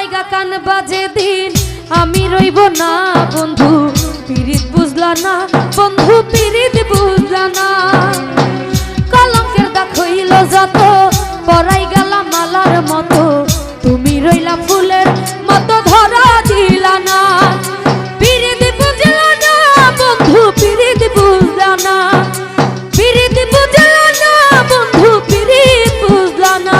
জায়গা কান বাজে দিন আমি রইব না বন্ধু পিরিত বুঝলা না বন্ধু পিরিত বুঝলা না কলঙ্কের দাগ হইল যত পরাই গেলাম মালার মতো তুমি রইলা ফুলের মতো ধরা দিলা না পিরিত বুঝলা না বন্ধু পিরিত বুঝলা না পিরিত বুঝলা না বন্ধু পিরিত বুঝলা না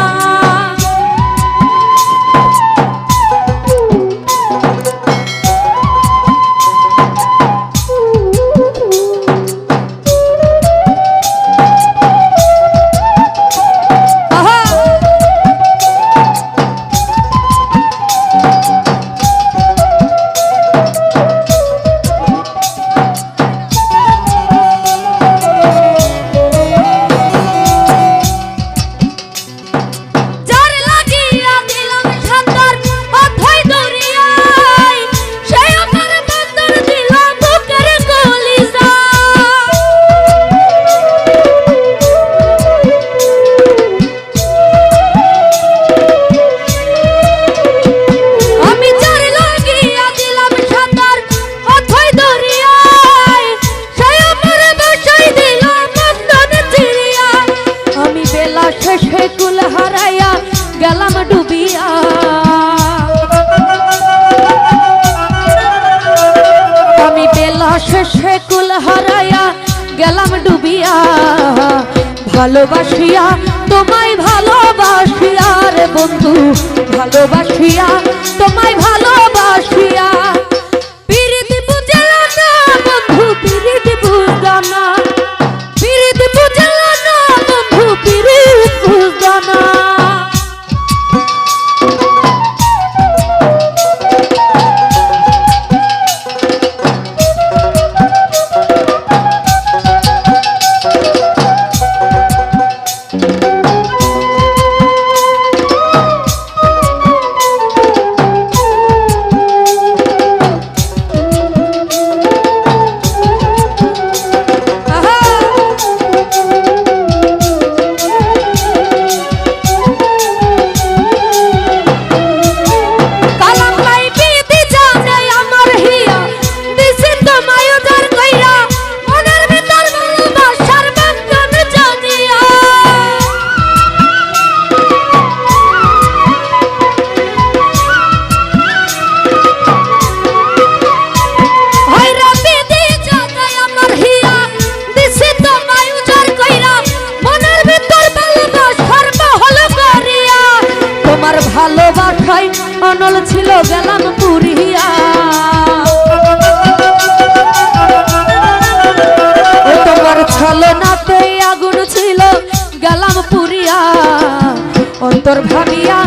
কুল হারাইয়া গেলাম ডুবিয়া আমি বেলা শেষে কুল হারাইয়া গেলাম ডুবিয়া ভালোবাসিয়া তোমায় ভালোবাসিয়া রে বন্ধু ভালোবাসিয়া তোমায় ভালোবাসিয়া পিরিত বুঝলা না বন্ধু পিরিত বুঝলা না পিরিত বুঝলা না বন্ধু পিরিত বুঝলা না ভালোবাসায় অনল ছিল গেলাম পুরিয়া তোমার ছলনাতে আগুন ছিল গেলাম পুরিয়া অন্তর ভাবিয়া